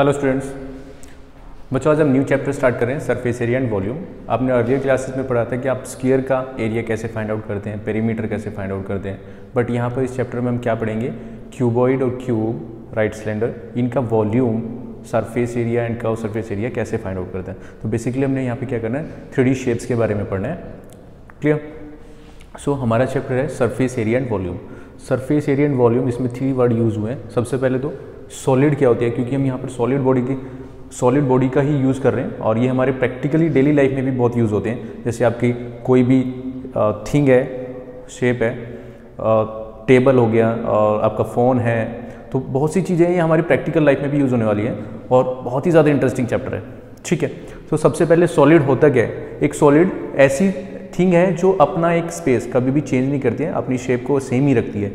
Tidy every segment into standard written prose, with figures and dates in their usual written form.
Hello students, बच्चों आज हम न्यू चैप्टर स्टार्ट कर रहे हैं सरफेस एरिया एंड वॉल्यूम। आपने अर्लियर क्लासेस में पढ़ा था कि आप स्फीयर का एरिया कैसे फाइंड आउट करते हैं, पेरीमीटर कैसे फाइंड आउट करते हैं, बट यहाँ पर इस चैप्टर में हम क्या पढ़ेंगे, क्यूबॉइड और क्यूब, राइट सिलेंडर, इनका volume, surface area and curve surface area कैसे फाइंड आउट करते हैं। तो बेसिकली हमने यहाँ पे क्या करना है, 3D शेप्स के बारे में पढ़ना है। क्लियर? सो हमारा चैप्टर है surface area and volume. Surface area and volume, इसमें 3 वर्ड यूज़ हुए हैं। सबसे पहले तो सॉलिड क्या होती है, क्योंकि हम यहाँ पर सॉलिड बॉडी का ही यूज़ कर रहे हैं और ये हमारे प्रैक्टिकली डेली लाइफ में भी बहुत यूज़ होते हैं। जैसे आपकी कोई भी थिंग है, शेप है, टेबल हो गया और आपका फ़ोन है, तो बहुत सी चीज़ें ये हमारी प्रैक्टिकल लाइफ में भी यूज़ होने वाली हैं और बहुत ही ज़्यादा इंटरेस्टिंग चैप्टर है। ठीक है, तो सबसे पहले सॉलिड होता क्या है। एक सॉलिड ऐसी थिंग है जो अपना एक स्पेस कभी भी चेंज नहीं करती है, अपनी शेप को सेम ही रखती है।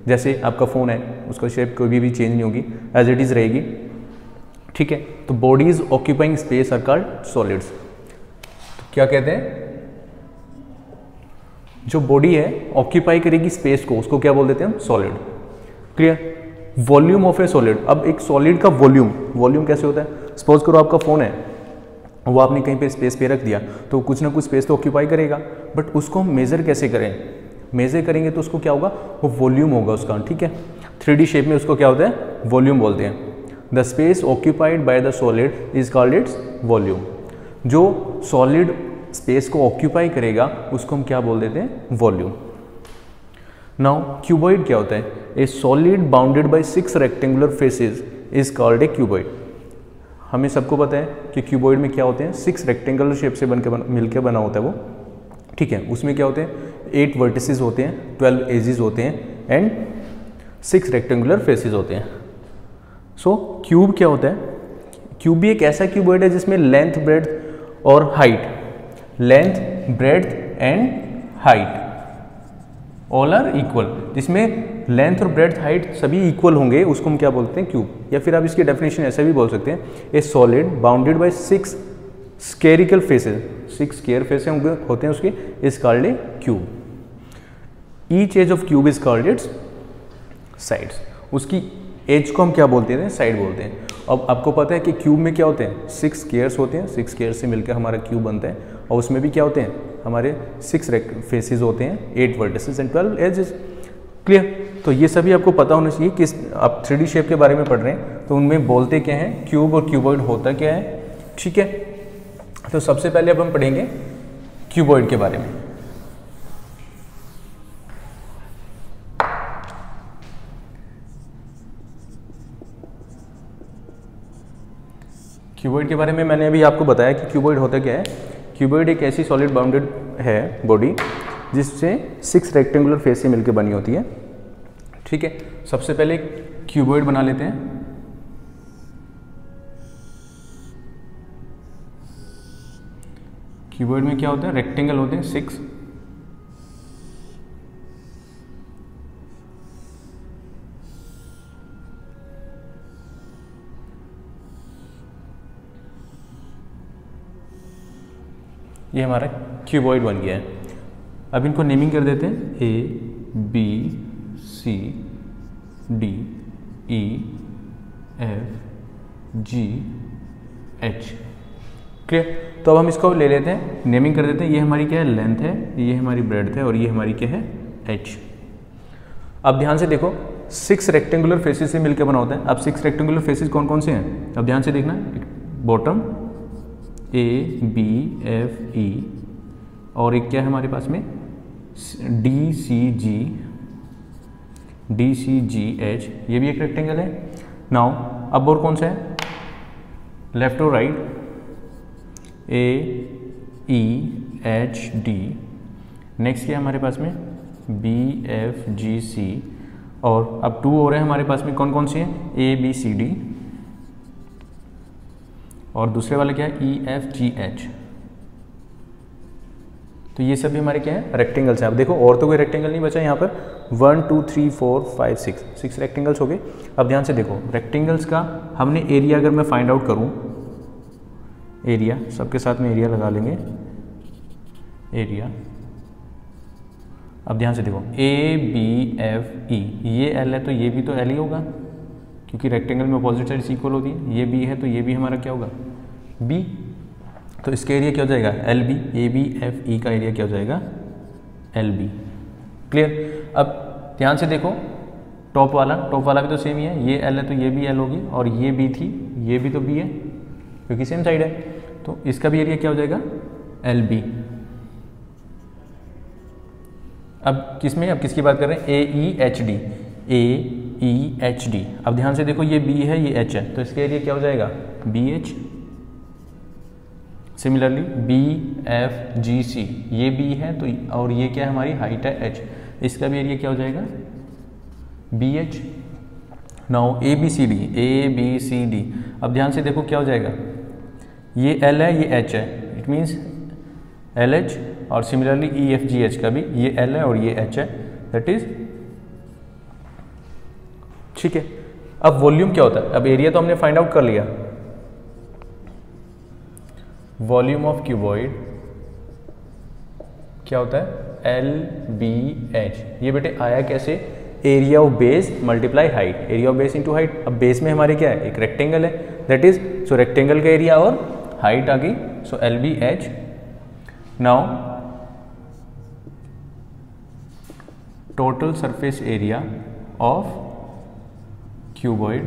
जैसे आपका फ़ोन है, उसका शेप कभी भी चेंज नहीं होगी, एज इट इज़ रहेगी। ठीक है, तो bodies occupying space are called solids. तो क्या कहते हैं, जो बॉडी है ऑक्यूपाई करेगी स्पेस को, उसको क्या बोल देते हैं हम, solid. Clear? Volume of A solid. अब एक सॉलिड का वॉल्यूम कैसे होता है। सपोज करो आपका फ़ोन है, वो आपने कहीं पे स्पेस पे रख दिया, तो कुछ ना कुछ स्पेस तो ऑक्यूपाई करेगा, बट उसको हम मेज़र कैसे करें। मेज़र करेंगे तो उसको क्या होगा, वो वॉल्यूम होगा उसका। ठीक है, 3D शेप में उसको क्या होता है, वॉल्यूम बोलते हैं। The space occupied by the solid is called its volume. जो सॉलिड स्पेस को ऑक्यूपाई करेगा उसको हम क्या बोल देते हैं, वॉल्यूम। नाउ क्यूबॉइड क्या होता है, ए solid bounded by 6 rectangular faces is called A cuboid. हमें सबको पता है कि क्यूबॉइड में क्या होते हैं, 6 रेक्टेंगुलर शेप से मिलकर बना होता है वो। ठीक है, उसमें क्या होते हैं, 8 वर्टिसेस होते हैं, 12 एजेस होते हैं एंड 6 रेक्टेंगुलर फेसेस होते हैं। सो क्यूब क्या होता है, क्यूब भी एक ऐसा क्यूबॉइड है जिसमें लेंथ, ब्रेड्थ और height, length, breadth and height all are equal, जिसमें लेंथ और ब्रेड्थ हाइट सभी इक्वल होंगे, उसको हम क्या बोलते हैं, क्यूब। या फिर आप इसकी डेफिनेशन ऐसे भी बोल सकते हैं, a solid bounded by 6 square faces, 6 square face होते हैं उसके, is called a cube. Each edge of cube is called its sides. उसकी एज को हम क्या बोलते हैं, साइड बोलते हैं। अब आपको पता है कि क्यूब में क्या होते हैं, 6 स्केयर्स होते हैं, 6 स्केयर से मिलकर हमारा क्यूब बनता है और उसमें भी क्या होते हैं, हमारे 6 फेसेस होते हैं, 8 वर्टिसेस एंड 12 एजेस। क्लियर? तो ये सभी आपको पता होना चाहिए कि आप 3D शेप के बारे में पढ़ रहे हैं तो उनमें बोलते क्या हैं, क्यूब और क्यूबॉइड होता क्या है। ठीक है, तो सबसे पहले अब हम पढ़ेंगे क्यूबॉइड के बारे में। क्यूबॉइड के बारे में मैंने अभी आपको बताया कि क्यूबॉइड होता क्या है। क्यूबॉइड एक ऐसी सॉलिड बाउंडेड है बॉडी जिससे 6 रेक्टेंगुलर फेस से मिलकर बनी होती है। ठीक है, सबसे पहले क्यूबॉइड बना लेते हैं। क्यूबॉइड में क्या होता है, रेक्टेंगल होते हैं 6, ये हमारा क्यूबॉइड बन गया है। अब इनको नेमिंग कर देते हैं, A B C D E F G H। Clear? तो अब हम इसको ले लेते हैं, नेमिंग कर देते हैं। ये हमारी क्या है, लेंथ है, ये हमारी ब्रेड्थ है और ये हमारी क्या है, H। अब ध्यान से देखो, 6 रेक्टेंगुलर फेसेस से मिलकर बना होता है। अब 6 रेक्टेंगुलर फेसेस कौन कौन से हैं, अब ध्यान से देखना। Bottom A B F E और एक क्या है हमारे पास में, D C G H, ये भी एक रेक्टेंगल है। नाउ अब और कौन सा है, लेफ्ट और right, A E H D, next क्या है हमारे पास में, B F G C, और अब 2 और है हमारे पास में, कौन कौन सी है, A B C D, और दूसरे वाले क्या है, E F G H। तो ये सभी हमारे क्या है, रेक्टेंगल्स हैं। अब देखो और तो कोई रेक्टेंगल नहीं बचा यहाँ पर, 1 2 3 4 5 6 रेक्टेंगल्स हो गए। अब ध्यान से देखो, रेक्टेंगल्स का हमने एरिया अगर मैं फाइंड आउट करूँ, एरिया सबके साथ में एरिया लगा लेंगे, एरिया। अब ध्यान से देखो, A B F E, ये L है तो ये भी तो L ही होगा। क्योंकि रेक्टेंगल में अपोजिट साइड्स इक्वल होती है, ये बी है तो ये भी हमारा क्या होगा बी, तो इसका एरिया क्या हो जाएगा L B, A B F E का एरिया क्या हो जाएगा एल बी। क्लियर। अब ध्यान से देखो टॉप वाला भी तो सेम ही है, ये एल है तो ये भी एल होगी, और ये बी थी ये भी तो बी है क्योंकि सेम साइड है, तो इसका भी एरिया क्या हो जाएगा एल बी। अब किसकी बात कर रहे हैं, ए ई एच डी, ए ई एच डी। अब ध्यान से देखो ये बी है ये एच है, तो इसका एरिया क्या हो जाएगा B H. Similarly B F G C, ये बी है तो, और ये क्या है हमारी हाइट है एच, इसका भी एरिया क्या हो जाएगा B H. Now A B C D, अब ध्यान से देखो क्या हो जाएगा, ये एल है ये एच है, इट मीन्स एल एच, और similarly E F G H का भी ये एल है और ये एच है, दैट इज ठीक है। अब वॉल्यूम क्या होता है, अब एरिया तो हमने फाइंड आउट कर लिया, वॉल्यूम ऑफ क्यूबॉइड क्या होता है एल बी एच। ये बेटे आया कैसे, area of base multiply height, area of base into height. अब बेस में हमारे क्या है एक रेक्टेंगल है, दैट इज सो रेक्टेंगल का एरिया और हाइट आ गई, so L B H. Now total surface area of cuboid,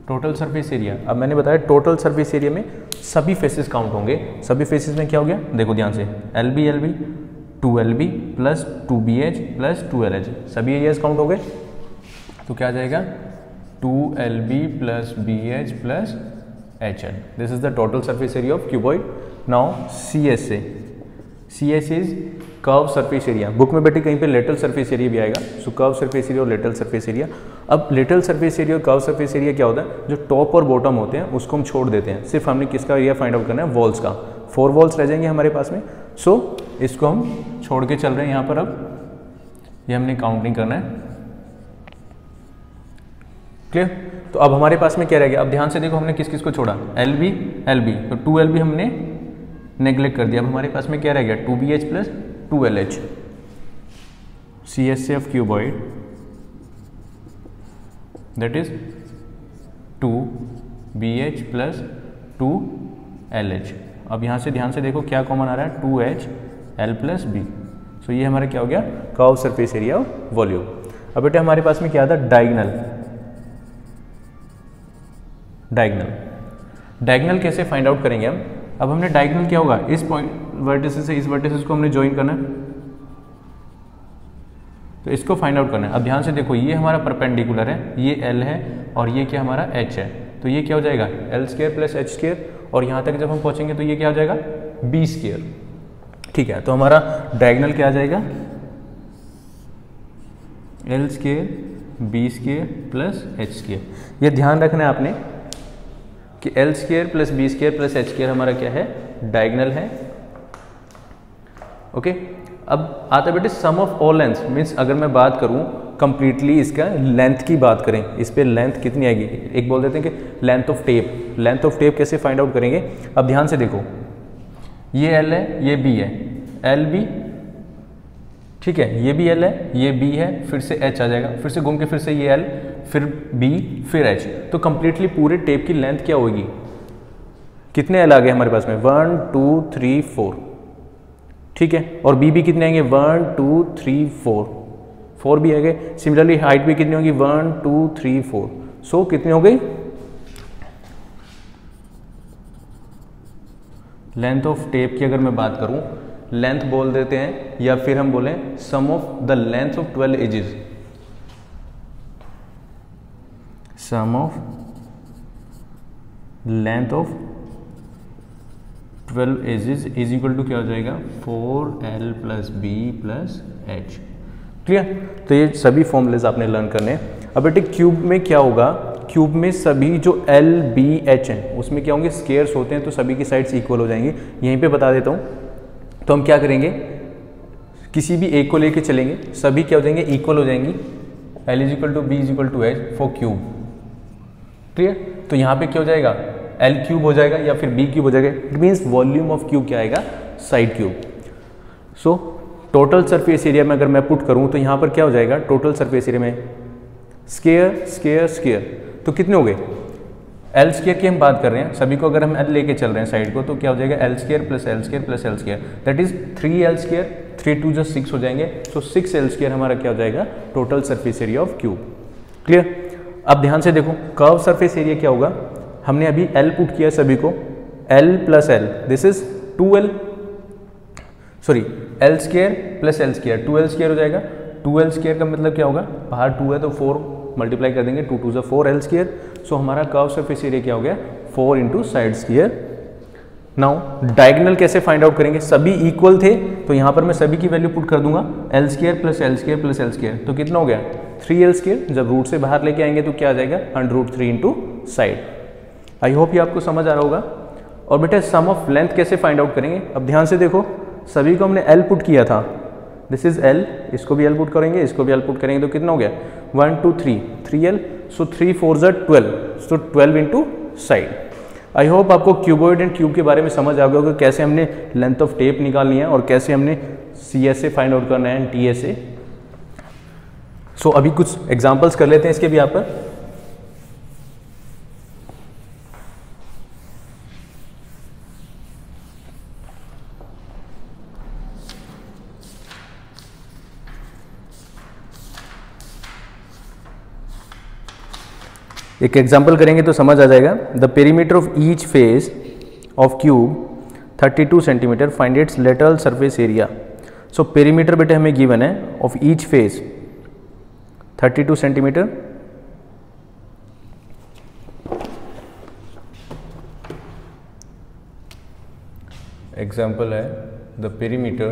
total surface area. अब मैंने बताया टोटल सरफेस एरिया में सभी फेसेस काउंट होंगे, सभी फेसेस में क्या हो गया देखो ध्यान से, L B 2LB plus 2BH plus 2LH, सभी एरियाज काउंट हो गए, तो क्या आ जाएगा 2LB plus BH plus HL। This is the total surface area of cuboid. Now CS is curve surface area, book में बेटे कहीं पे लेटरल सरफेस एरिया भी आएगा, सो कर्व सरफेस एरिया और लेटरल सरफेस एरिया। अब लेटरल सरफेस एरिया और curve surface area क्या होता है, जो टॉप और बॉटम होते हैं उसको हम छोड़ देते हैं, सिर्फ हमने किसका एरिया फाइंड आउट करना है वॉल्स का, 4 वॉल्स रह जाएंगे हमारे पास में, सो इसको हम छोड़ के चल रहे हैं यहाँ पर। अब ये हमने काउंट नहीं करना है, क्लियर। तो अब हमारे पास में क्या रह गया, अब ध्यान से देखो हमने किस किस को छोड़ा, LB तो 2LB हमने नेग्लेक्ट कर दिया, अब हमारे पास में क्या रह गया 2BH plus 2LH। CSA of cuboid that is 2BH plus 2LH। अब यहाँ से ध्यान से देखो क्या कॉमन आ रहा है 2HL प्लस B, सो ये हमारा क्या हो गया curve surface area of volume. अब बेटे हमारे पास में क्या था डायगोनल कैसे फाइंड आउट करेंगे हम। अब हमने डायगोनल क्या होगा, इस पॉइंट वर्टिसेस से इस वर्टिसेस को हमने ज्वाइन करना है, तो इसको फाइंड आउट करना है। अब ध्यान से देखो ये हमारा परपेंडिकुलर है, ये L है और ये क्या हमारा H है, तो ये क्या हो जाएगा L² प्लस H², और यहाँ तक जब हम पहुँचेंगे तो ये क्या हो जाएगा B²। ठीक है, तो हमारा डायगोनल क्या आ जाएगा L² B² प्लस H²। ये ध्यान रखना है आपने कि L² plus B² plus H² हमारा क्या है डायगोनल है। ओके, अब आता बेटे सम ऑफ ऑल लेंथ, मीन्स अगर मैं बात करूं कंप्लीटली इसका लेंथ की बात करें, इस पे लेंथ कितनी आएगी, एक बोल देते हैं कि लेंथ ऑफ टेप कैसे फाइंड आउट करेंगे। अब ध्यान से देखो ये L है ये B है, LB ठीक है, ये भी L है ये B है, फिर से H आ जाएगा, फिर से घूम के फिर से ये L फिर B फिर H, तो कंप्लीटली पूरे टेप की लेंथ क्या होगी, कितने L आ गए हमारे पास में 1 2 3 4, ठीक है, और B भी कितने आएंगे 1 2 3 4 भी आ गए। सिमिलरली हाइट भी कितनी होगी 1 2 3 4, सो कितनी हो गई लेंथ ऑफ टेप की। अगर मैं बात करूं लेंथ बोल देते हैं, या फिर हम बोलें sum of the length of 12 edges, sum of length of 12 edges is equal to क्या हो जाएगा 4L plus B plus H। Clear, तो ये सभी फॉर्मूलेज आपने लर्न करने हैं। अब बेटे क्यूब में क्या होगा, क्यूब में सभी जो L B H हैं उसमें क्या होंगे स्केयर्स होते हैं, तो सभी की साइड्स इक्वल हो जाएंगी। यहीं पे बता देता हूँ, तो हम क्या करेंगे किसी भी एक को लेके चलेंगे, सभी क्या हो जाएंगे इक्वल हो जाएंगी, L is equal to B is equal to H for cube. Clear, तो यहाँ पे क्या हो जाएगा L क्यूब हो जाएगा या फिर B क्यूब हो जाएगा, it means volume of cube क्या आएगा side cube. So total surface area में अगर मैं पुट करूँ तो यहाँ पर क्या हो जाएगा टोटल सरफेस एरिया में स्क्वायर स्क्वायर स्क्वायर, तो कितने हो गए? एल स्क्वायर की हम बात कर रहे हैं, सभी को अगर हम एल लेके चल रहे हैं साइड को, तो क्या हो जाएगा? L square plus L square plus L square, that is 3 L square, 3 2 just 6 हो जाएंगे, तो 6 एल स्क्वायर हमारा क्या हो जाएगा? Total surface area of cube. Clear? अब ध्यान से देखो, कर्व सरफेस एरिया क्या होगा? हमने अभी एल पुट किया सभी को, L plus L, this is 2l, sorry L square plus L square, 2l square हो जाएगा। 2l स्क्वायर का मतलब क्या होगा? बाहर 2 है तो 4 मल्टीप्लाई कर देंगे, 2 2 जा 4 एल स्क्वायर, सो हमारा कर्व सरफेस एरिया क्या हो गया? 4 into side square. Now diagonal कैसे फाइंड आउट करेंगे? सभी इक्वल थे तो यहाँ पर मैं सभी की वैल्यू पुट कर दूंगा, L square plus L square plus L square, तो कितना हो गया? 3l square. जब रूट से बाहर लेके आएंगे तो क्या आ जाएगा? √3 इंटू साइड। आई होप ये आपको समझ आ रहा होगा। और बेटा सम ऑफ लेंथ कैसे फाइंड आउट करेंगे? अब ध्यान से देखो, सभी को हमने एल पुट किया था, दिस इज एल, इसको भी एल पुट करेंगे, इसको भी एल पुट करेंगे, तो कितना हो गया? 1 2 3 3l, सो 3 4 जा 12, सो 12 इंटू साइड। आई होप आपको क्यूबॉइड एंड क्यूब के बारे में समझ आ गया होगा, कैसे हमने लेंथ ऑफ टेप निकालनी है और कैसे हमने CSA फाइंड आउट करना है, TSA। सो अभी कुछ एग्जांपल्स कर लेते हैं इसके भी यहाँ पर। एक एग्जाम्पल करेंगे तो समझ आ जाएगा। The perimeter of each face of cube 32 centimetre, find its lateral surface area. So perimeter बेटे हमें गिवन है of each face 32 centimetre, example है the perimeter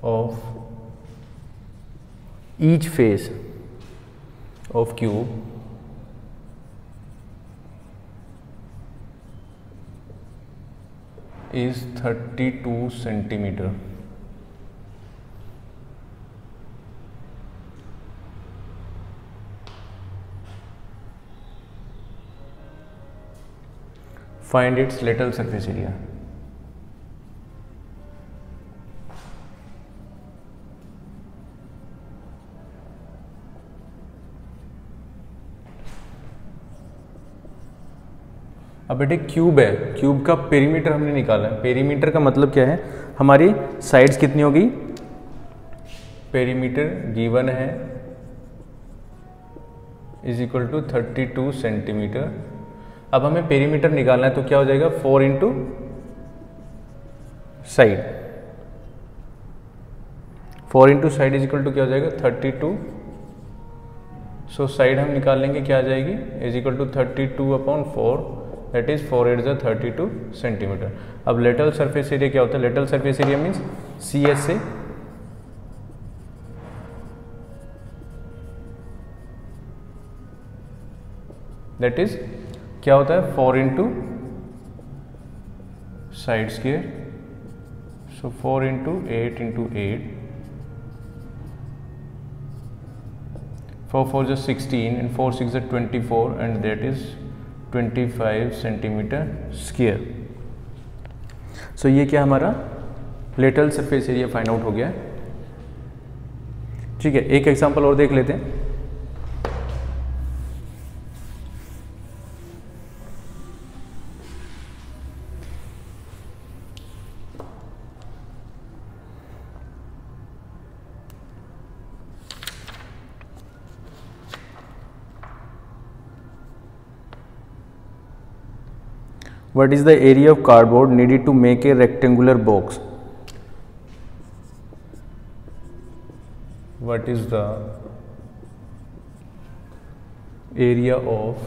of each face of cube is 32 centimeter. Find its lateral surface area. अब बेटे cube है, cube का perimeter हमने निकाला है। पेरीमीटर का मतलब क्या है? हमारी साइड्स कितनी होगी? पेरीमीटर गिवन है इज इक्वल टू 32 सेंटीमीटर। अब हमें पेरीमीटर निकालना है तो क्या हो जाएगा? 4 into side, 4 into side is equal to क्या हो जाएगा? 32। सो साइड हम निकाल लेंगे, क्या आ जाएगी? Is equal to 32/4, that is 4 8 जा 32 सेंटीमीटर। अब लेटरल सरफेस एरिया क्या होता है? Lateral surface area means CSA, that is क्या होता है? 4 इंटू साइड स्क्वायर, सो 4 इंटू 8 इंटू 8, 4 4 जा 16 and 4 6 जा 24 and that is 25 centimetre square. So ये क्या हमारा lateral surface area find out हो गया है। ठीक है, एक एग्जांपल और देख लेते हैं। What is the area of cardboard needed to make a rectangular box? What is the area of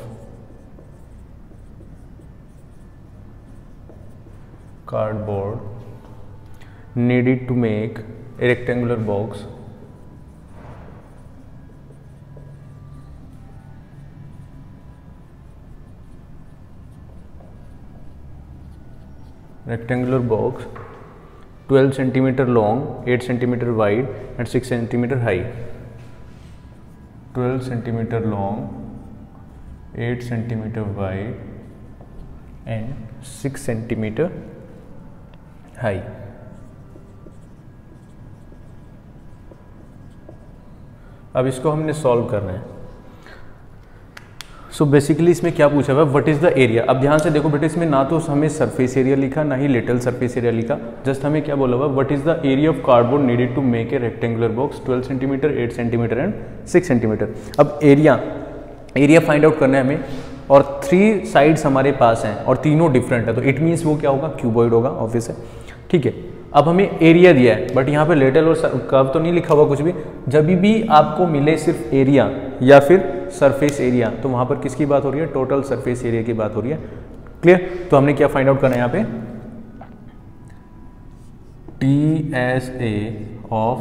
cardboard needed to make a rectangular box? Rectangular box 12 centimeter long, 8 centimeter wide and 6 centimeter high. 12 centimeter long, 8 centimeter wide and 6 centimeter high. अब इसको हमने solve करना है। So basically इसमें क्या पूछा हुआ है, व्हाट इज़ द एरिया। अब ध्यान से देखो बेटा, इसमें ना तो हमें सरफेस एरिया लिखा ना ही लेटरल सरफेस एरिया लिखा, जस्ट हमें क्या बोला हुआ, what is the area of cardboard needed to make a rectangular box 12 centimetre, 8 centimetre and 6 centimetre. अब एरिया फाइंड आउट करना है हमें, और 3 साइड्स हमारे पास हैं और तीनों डिफरेंट है, तो इट मीन्स वो क्या होगा, क्यूबॉइड होगा, ऑब्वियस है। ठीक है, अब हमें एरिया दिया है बट यहाँ पे लेटरल और कर्व तो नहीं लिखा हुआ कुछ भी। जब भी आपको मिले सिर्फ एरिया या फिर सरफेस एरिया, तो वहाँ पर किसकी बात हो रही है, टोटल सरफेस एरिया की बात हो रही है। क्लियर। तो हमने क्या फाइंड आउट करना है यहाँ पे, TSA of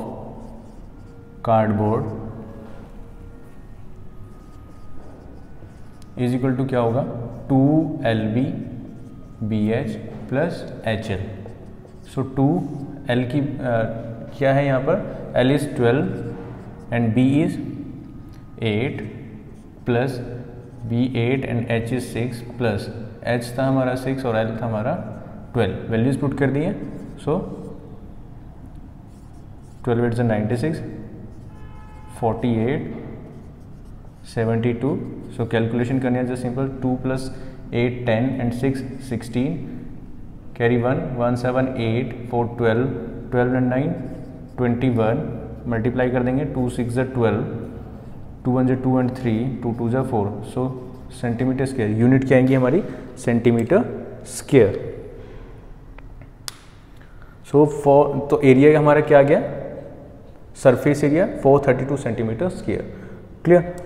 cardboard is equal to क्या होगा, 2LB BH प्लस HL। सो 2L की क्या है यहाँ पर, L is 12 and B is 8 plus B8 and H is 6 plus H था हमारा 6 और L था हमारा 12। वैल्यूज पुट कर दिए। सो 12 8 96, 48, 72। सो कैलकुलेशन करनी है just simple, 2 plus 8 10 and 6 16, carry 1 1 7 8 4 12, 12 and 9 21, multiply कर देंगे, 2 6 ज़ा 12, 2 1 ज़ा 2 एंड 3, 2 2 ज़ा 4। सो सेंटीमीटर स्क्वायर, यूनिट क्या आएंगी हमारी, सेंटीमीटर स्क्वायर। सो तो एरिया हमारा क्या आ गया, surface area 432 centimetre square. Clear.